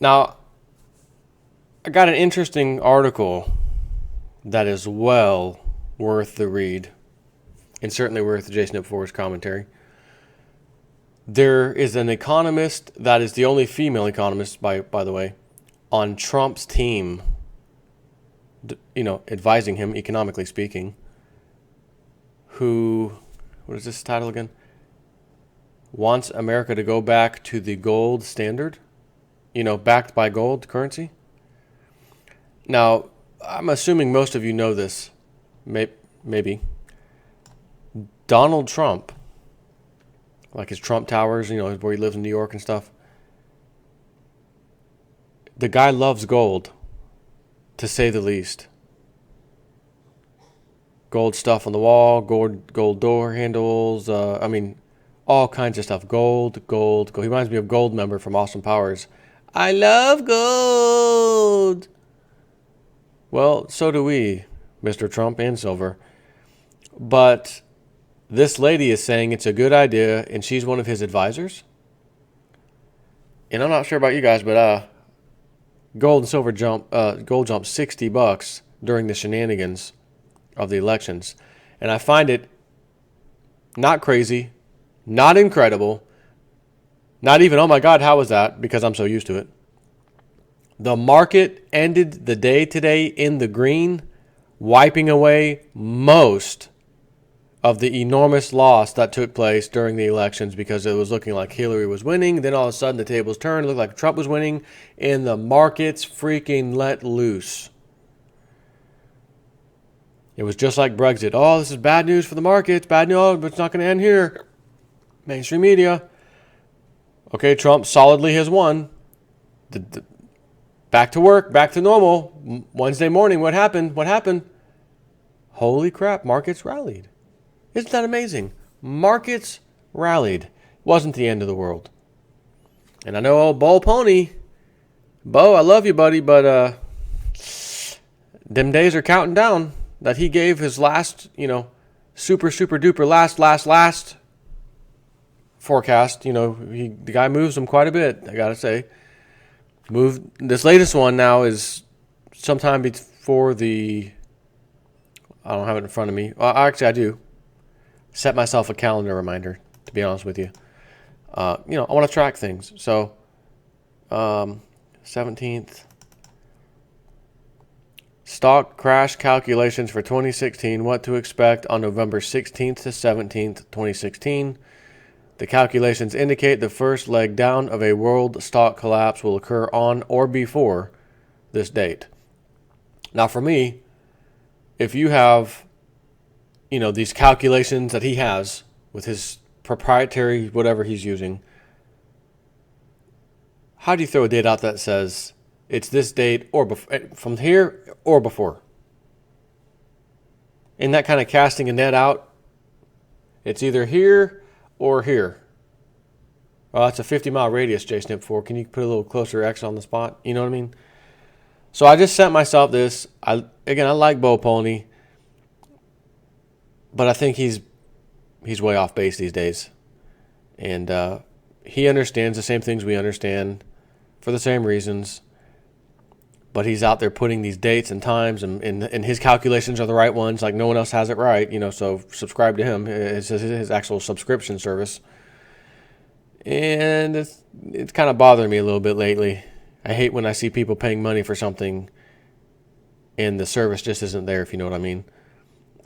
Now, I got an interesting article that is well worth the read, and certainly worth Jason Ipfor's commentary. There is an economist that is the only female economist, by the way, on Trump's team, advising him economically speaking, who, what is this title again? Wants America to go back to the gold standard, backed by gold currency. Now, I'm assuming most of you know this, maybe. Donald Trump, like his Trump Towers, where he lives in New York and stuff. The guy loves gold, to say the least. Gold stuff on the wall, gold door handles, all kinds of stuff. Gold. He reminds me of Goldmember from Austin Powers. I love gold. Well, so do we, Mr. Trump and Silver. But this lady is saying it's a good idea, and she's one of his advisors. And I'm not sure about you guys, but gold jumped $60 during the shenanigans of the elections. And I find it not crazy, not incredible, not even, oh my God, how was that? Because I'm so used to it. The market ended the day today in the green, wiping away most of the enormous loss that took place during the elections because it was looking like Hillary was winning. Then all of a sudden the tables turned, it looked like Trump was winning, and the markets freaking let loose. It was just like Brexit. Oh, this is bad news for the markets. Bad news, but it's not going to end here. Mainstream media. Okay, Trump solidly has won. Back to work, back to normal. Wednesday morning, what happened? Holy crap, markets rallied. Isn't that amazing? Markets rallied. Wasn't the end of the world. And I know old Bo Pony, Bo, I love you, buddy, but them days are counting down. That he gave his last, super duper last forecast. The guy moves them quite a bit, I gotta say. This latest one now is sometime before I don't have it in front of me. Well, actually, I do. Set myself a calendar reminder, to be honest with you. I want to track things. So, 17th. Stock crash calculations for 2016. What to expect on November 16th to 17th, 2016. The calculations indicate the first leg down of a world stock collapse will occur on or before this date. Now, for me, if you have, these calculations that he has with his proprietary whatever he's using, how do you throw a date out that says it's this date or from here or before? In that kind of casting a net out, it's either here or here. Well, that's a 50-mile radius, Jason Ipfor. Can you put a little closer X on the spot? You know what I mean? So I just sent myself this. I like Bo Pony, but I think he's way off base these days. And he understands the same things we understand for the same reasons. But he's out there putting these dates and times, and his calculations are the right ones. Like no one else has it right, so subscribe to him. It's his actual subscription service. And it's kind of bothering me a little bit lately. I hate when I see people paying money for something and the service just isn't there, if you know what I mean.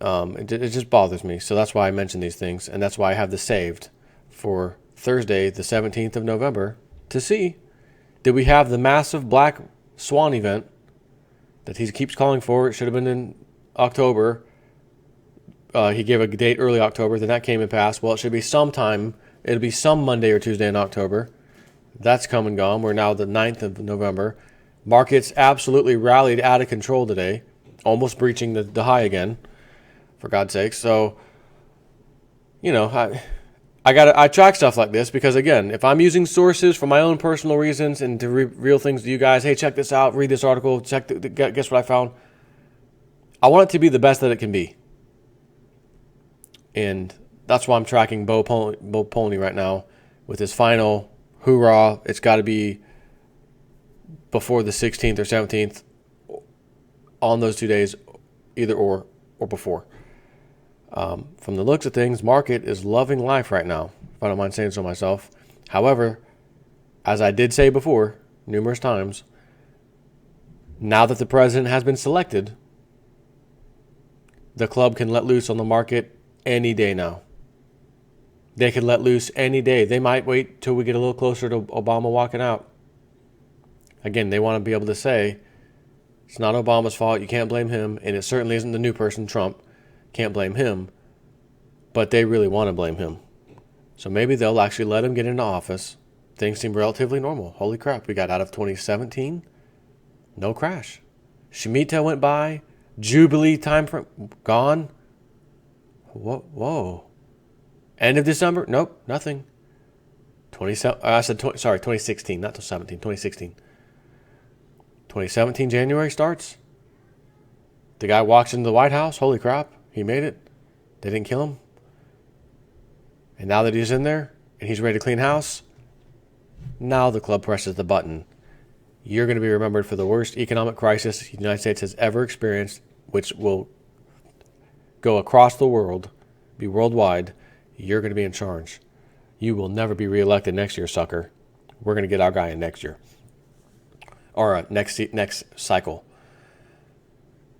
It just bothers me. So that's why I mention these things, and that's why I have this saved for Thursday, the 17th of November, to see, did we have the massive Black Swan event that he keeps calling for? It should have been in October. He gave a date early October, then that came and passed. Well, it should be sometime. It'll be some Monday or Tuesday in October. That's come and gone. We're now the 9th of November. Markets absolutely rallied out of control today, almost breaching the high again, for God's sake. So, I track stuff like this because, again, if I'm using sources for my own personal reasons and to reveal things to you guys, hey, check this out, read this article, guess what I found? I want it to be the best that it can be. And that's why I'm tracking Bo Pony right now with his final hoorah. It's got to be before the 16th or 17th on those 2 days, either or before. From the looks of things, market is loving life right now, if I don't mind saying so myself. However, as I did say before, numerous times, now that the president has been selected, the club can let loose on the market any day now. They can let loose any day. They might wait till we get a little closer to Obama walking out. Again, they want to be able to say, it's not Obama's fault, you can't blame him, and it certainly isn't the new person, Trump. Can't blame him. But they really want to blame him. So maybe they'll actually let him get into office. Things seem relatively normal. Holy crap, we got out of 2017. No crash. Shemitah went by. Jubilee time frame gone. Whoa. End of December? Nope, nothing. 2016, not till 17, 2016. 2017 January starts. The guy walks into the White House. Holy crap, he made it. They didn't kill him. And now that he's in there and he's ready to clean house, now the club presses the button. You're going to be remembered for the worst economic crisis the United States has ever experienced, which will go across the world, be worldwide. You're going to be in charge. You will never be reelected next year, sucker. We're going to get our guy in next year. Or next cycle.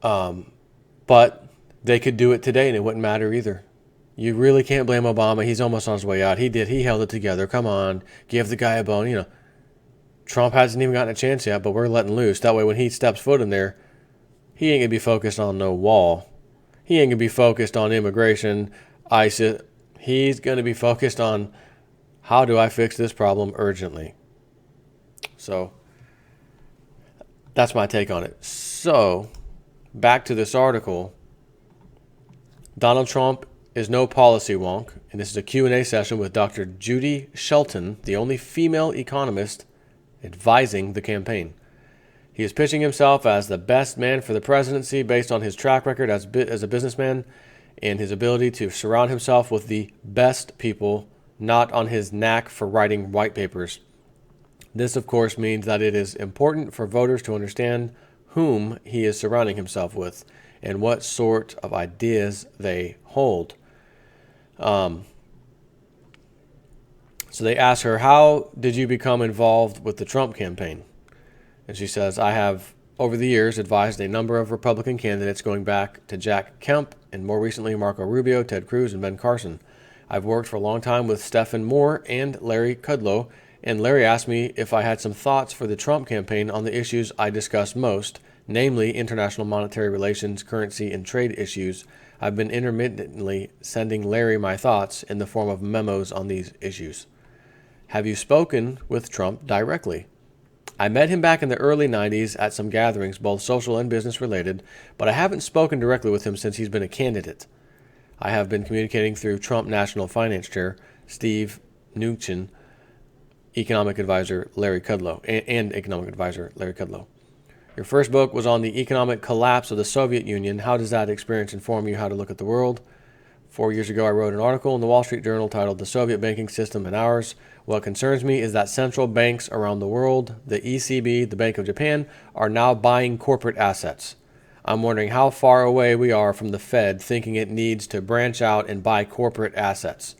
But they could do it today and it wouldn't matter either. You really can't blame Obama. He's almost on his way out. He held it together. Come on. Give the guy a bone. Trump hasn't even gotten a chance yet, but we're letting loose. That way when he steps foot in there, he ain't going to be focused on no wall. He ain't going to be focused on immigration, ISIS. He's going to be focused on how do I fix this problem urgently. So that's my take on it. So back to this article. Donald Trump is no policy wonk, and this is a Q&A session with Dr. Judy Shelton, the only female economist advising the campaign. He is pitching himself as the best man for the presidency based on his track record as a businessman and his ability to surround himself with the best people, not on his knack for writing white papers. This, of course, means that it is important for voters to understand whom he is surrounding himself with and what sort of ideas they hold. So they ask her, how did you become involved with the Trump campaign? And she says, I have, over the years, advised a number of Republican candidates going back to Jack Kemp and more recently Marco Rubio, Ted Cruz, and Ben Carson. I've worked for a long time with Stephen Moore and Larry Kudlow, and Larry asked me if I had some thoughts for the Trump campaign on the issues I discuss most, namely international monetary relations, currency, and trade issues. I've been intermittently sending Larry my thoughts in the form of memos on these issues. Have you spoken with Trump directly? I met him back in the early 90s at some gatherings, both social and business related, but I haven't spoken directly with him since he's been a candidate. I have been communicating through Trump National Finance Chair Steve Mnuchin, Economic Advisor Larry Kudlow, and Economic Advisor Larry Kudlow. Your first book was on the economic collapse of the Soviet Union. How does that experience inform you how to look at the world? 4 years ago, I wrote an article in the Wall Street Journal titled The Soviet Banking System and Ours. What concerns me is that central banks around the world, the ECB, the Bank of Japan, are now buying corporate assets. I'm wondering how far away we are from the Fed thinking it needs to branch out and buy corporate assets.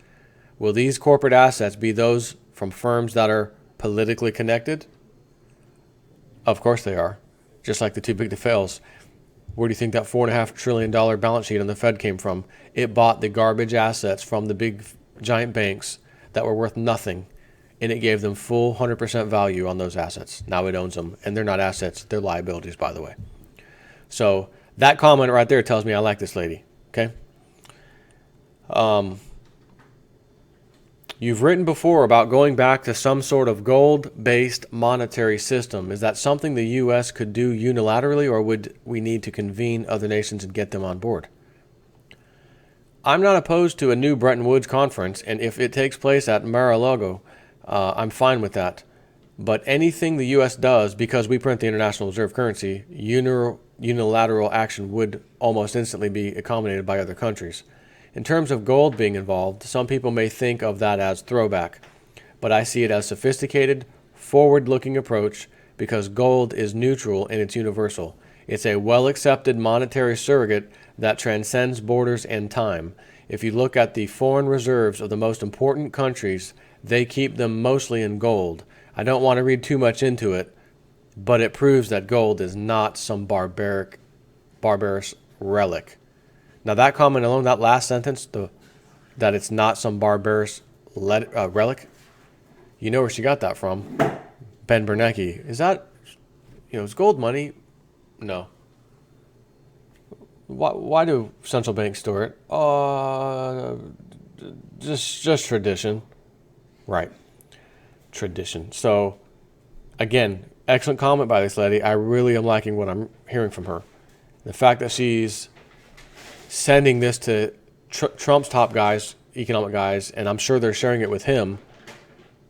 Will these corporate assets be those from firms that are politically connected? Of course they are. Just like the too big to fails. Where do you think that $4.5 trillion balance sheet on the Fed came from? It bought the garbage assets from the big giant banks that were worth nothing, and it gave them full 100% value on those assets. Now it owns them, and they're not assets, they're liabilities, by the way. So that comment right there tells me I like this lady, okay? You've written before about going back to some sort of gold-based monetary system. Is that something the U.S. could do unilaterally, or would we need to convene other nations and get them on board? I'm not opposed to a new Bretton Woods conference, and if it takes place at Mar-a-Lago, I'm fine with that. But anything the U.S. does, because we print the international reserve currency, unilateral action would almost instantly be accommodated by other countries. In terms of gold being involved, some people may think of that as throwback, but I see it as sophisticated, forward-looking approach because gold is neutral and it's universal. It's a well-accepted monetary surrogate that transcends borders and time. If you look at the foreign reserves of the most important countries, they keep them mostly in gold. I don't want to read too much into it, but it proves that gold is not some barbarous relic. Now that comment alone, that last sentence, that it's not some barbarous relic, you know where she got that from. Ben Bernanke. Is that, is gold money? No. Why do central banks store it? Just tradition. Right. Tradition. So, again, excellent comment by this lady. I really am liking what I'm hearing from her. The fact that she's sending this to Trump's top guys, economic guys, and I'm sure they're sharing it with him.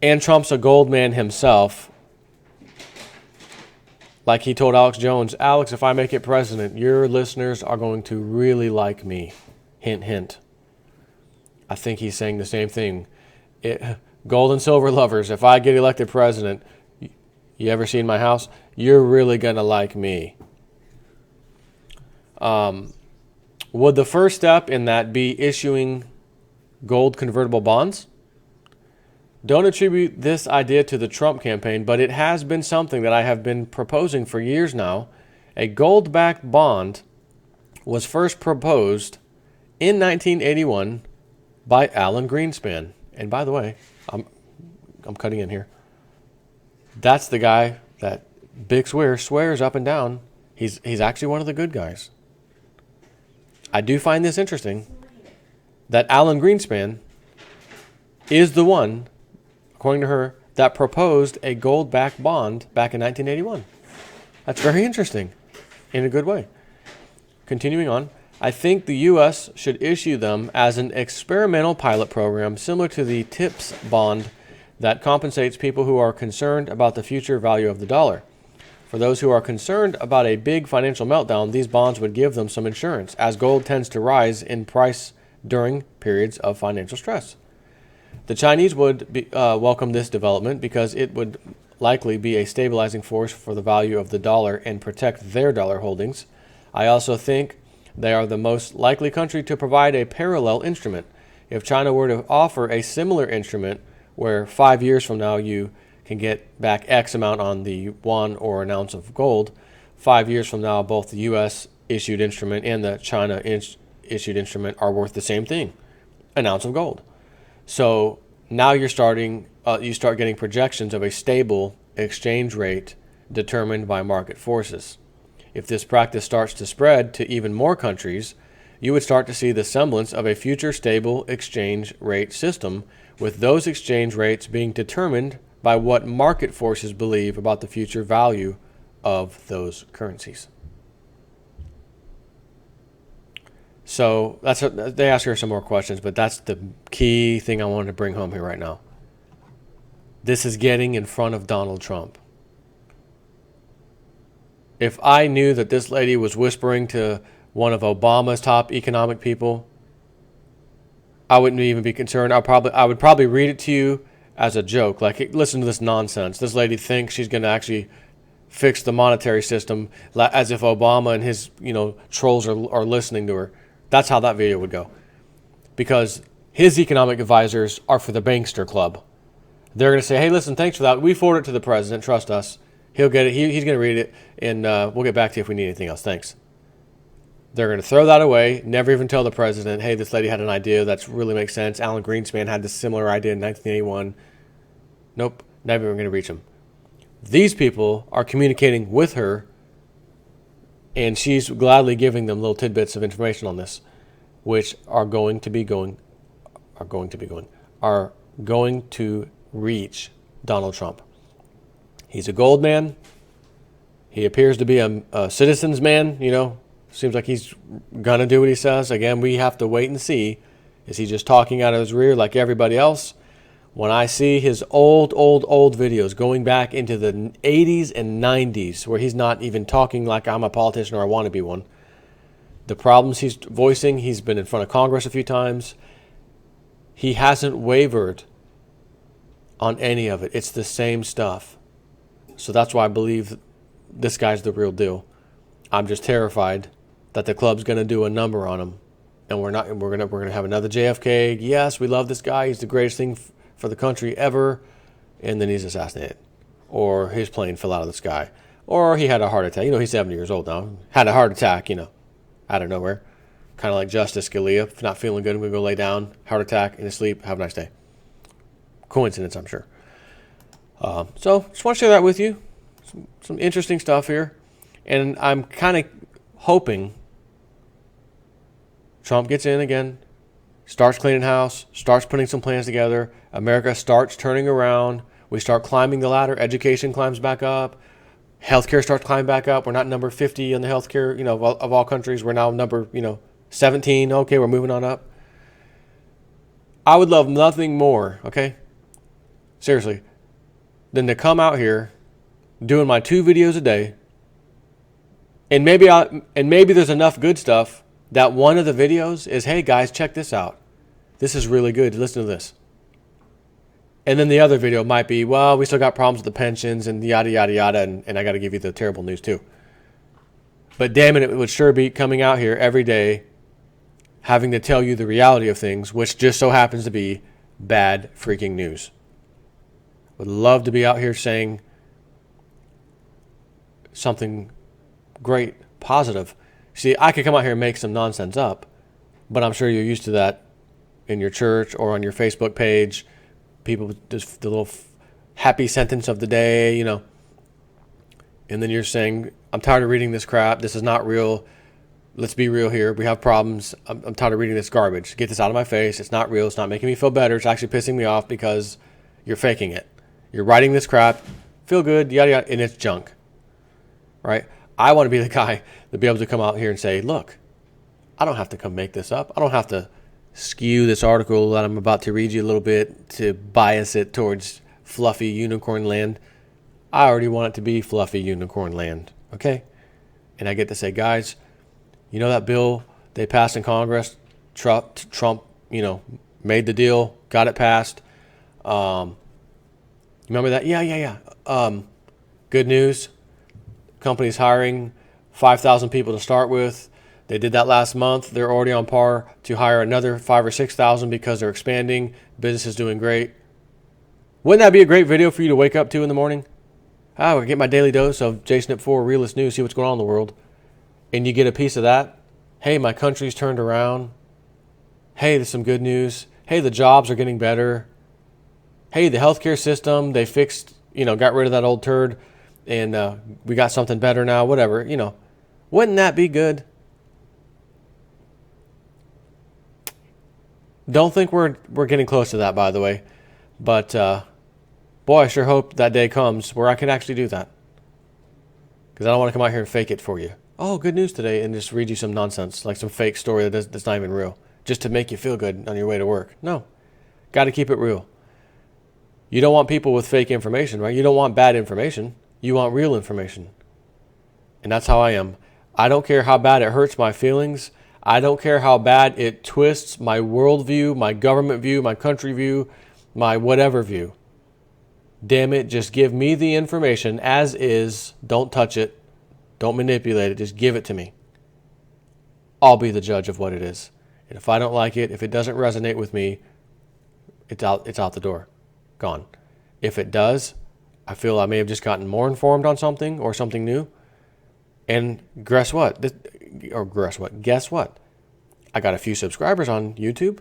And Trump's a gold man himself. Like he told Alex Jones, Alex, if I make it president, your listeners are going to really like me. Hint, hint. I think he's saying the same thing. Gold and silver lovers, if I get elected president, you ever seen my house? You're really going to like me. Would the first step in that be issuing gold convertible bonds? Don't attribute this idea to the Trump campaign, but it has been something that I have been proposing for years now. A gold-backed bond was first proposed in 1981 by Alan Greenspan. And by the way, I'm cutting in here. That's the guy that Big Swear swears up and down. He's actually one of the good guys. I do find this interesting that Alan Greenspan is the one, according to her, that proposed a gold-backed bond back in 1981. That's very interesting in a good way. Continuing on, I think the U.S. should issue them as an experimental pilot program similar to the TIPS bond that compensates people who are concerned about the future value of the dollar. For those who are concerned about a big financial meltdown, these bonds would give them some insurance, as gold tends to rise in price during periods of financial stress. The Chinese would welcome this development because it would likely be a stabilizing force for the value of the dollar and protect their dollar holdings. I also think they are the most likely country to provide a parallel instrument. If China were to offer a similar instrument where 5 years from now you can get back X amount on the yuan or an ounce of gold, 5 years from now both the U.S. issued instrument and the China issued instrument are worth the same thing, an ounce of gold. So now you start getting projections of a stable exchange rate determined by market forces. If this practice starts to spread to even more countries, you would start to see the semblance of a future stable exchange rate system, with those exchange rates being determined by what market forces believe about the future value of those currencies. So they ask her some more questions, but that's the key thing I wanted to bring home here right now. This is getting in front of Donald Trump. If I knew that this lady was whispering to one of Obama's top economic people, I wouldn't even be concerned. I would probably read it to you as a joke. Like, hey, listen to this nonsense. This lady thinks she's going to actually fix the monetary system, as if Obama and his trolls are listening to her. That's how that video would go. Because his economic advisors are for the bankster club. They're going to say, hey, listen, thanks for that. We forward it to the president. Trust us. He'll get it. He's going to read it, and we'll get back to you if we need anything else. Thanks. They're going to throw that away, never even tell the president, hey, this lady had an idea that really makes sense. Alan Greenspan had this similar idea in 1981. Nope, never even going to reach him. These people are communicating with her, and she's gladly giving them little tidbits of information on this, which are going to reach Donald Trump. He's a gold man. He appears to be a citizen's man, Seems like he's going to do what he says. Again, we have to wait and see. Is he just talking out of his rear like everybody else? When I see his old videos going back into the 80s and 90s, where he's not even talking like I'm a politician or I want to be one, the problems he's voicing, he's been in front of Congress a few times. He hasn't wavered on any of it. It's the same stuff. So that's why I believe this guy's the real deal. I'm just terrified that the club's going to do a number on him, and we're going to have another JFK. Yes, we love this guy. He's the greatest thing for the country ever, and then he's assassinated, or his plane fell out of the sky, or he had a heart attack. He's 70 years old now. Had a heart attack, out of nowhere. Kind of like Justice Scalia, not feeling good, I'm going to go lay down, heart attack, in his sleep, have a nice day. Coincidence, I'm sure. So, just want to share that with you. Some interesting stuff here. And I'm kind of hoping Trump gets in again, starts cleaning house, starts putting some plans together, America starts turning around, we start climbing the ladder, education climbs back up, healthcare starts climbing back up. We're not number 50 in the healthcare, of all countries. We're now number, 17. Okay, we're moving on up. I would love nothing more, okay? Seriously, than to come out here doing my 2 videos a day, and maybe there's enough good stuff that one of the videos is, hey guys, check this out. This is really good. Listen to this. And then the other video might be, well, we still got problems with the pensions and yada, yada, yada, and I got to give you the terrible news too. But damn it would sure be coming out here every day, having to tell you the reality of things, which just so happens to be bad freaking news. Would love to be out here saying something great, positive. See, I could come out here and make some nonsense up, but I'm sure you're used to that in your church or on your Facebook page. People just the little happy sentence of the day, and then you're saying, I'm tired of reading this crap. This is not real. Let's be real here. We have problems. I'm tired of reading this garbage. Get this out of my face. It's not real. It's not making me feel better. It's actually pissing me off because you're faking it. You're writing this crap. Feel good, yada, yada, and it's junk. Right? I want to be the guy to be able to come out here and say, look, I don't have to come make this up. I don't have to skew this article that I'm about to read you a little bit to bias it towards fluffy unicorn land. I already want it to be fluffy unicorn land, okay? And I get to say, guys, that bill they passed in Congress, Trump, made the deal, got it passed. Remember that? Yeah. Good news. Company's hiring 5,000 people to start with. They did that last month. They're already on par to hire another 5,000 or 6,000 because they're expanding. Business is doing great. Wouldn't that be a great video for you to wake up to in the morning? I would get my daily dose of Jason at 4 Realist News, see what's going on in the world. And you get a piece of that. Hey, my country's turned around. Hey, there's some good news. Hey, the jobs are getting better. Hey, the healthcare system, they fixed, got rid of that old turd. And we got something better now, whatever, Wouldn't that be good? Don't think we're getting close to that, by the way. But, boy, I sure hope that day comes where I can actually do that. Because I don't want to come out here and fake it for you. Oh, good news today, and just read you some nonsense, like some fake story that's not even real, just to make you feel good on your way to work. No, got to keep it real. You don't want people with fake information, right? You don't want bad information. You want real information. And that's how I am. I don't care how bad it hurts my feelings. I don't care how bad it twists my worldview, my government view, my country view, my whatever view. Damn it, just give me the information as is. Don't touch it. Don't manipulate it. Just give it to me. I'll be the judge of what it is. And if I don't like it, if it doesn't resonate with me, it's out the door. Gone. If it does, I feel I may have just gotten more informed on something or something new. And guess what? Guess what? I got a few subscribers on YouTube.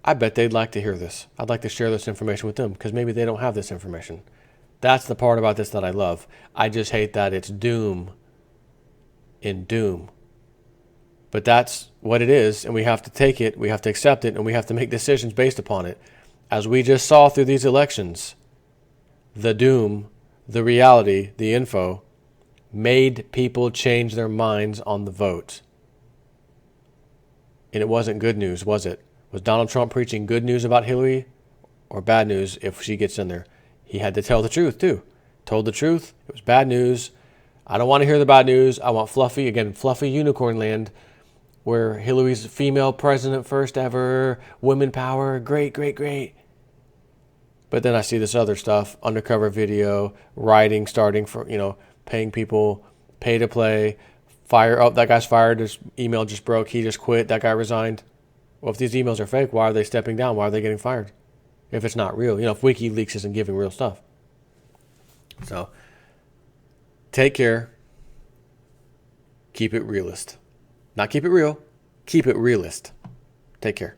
I bet they'd like to hear this. I'd like to share this information with them because maybe they don't have this information. That's the part about this that I love. I just hate that it's doom in doom. But that's what it is, and we have to take it, we have to accept it, and we have to make decisions based upon it. As we just saw through these elections, the doom, the reality, the info, made people change their minds on the vote. And it wasn't good news, was it? Was Donald Trump preaching good news about Hillary or bad news if she gets in there? He had to tell the truth, too. Told the truth. It was bad news. I don't want to hear the bad news. I want fluffy unicorn land, where Hillary's female president first ever, women power, great, great, great. But then I see this other stuff, undercover video, writing, starting for, paying people, pay to play, fire. Oh, that guy's fired. His email just broke. He just quit. That guy resigned. Well, if these emails are fake, why are they stepping down? Why are they getting fired? If it's not real, if WikiLeaks isn't giving real stuff. So take care. Keep it realist. Not keep it real. Keep it realist. Take care.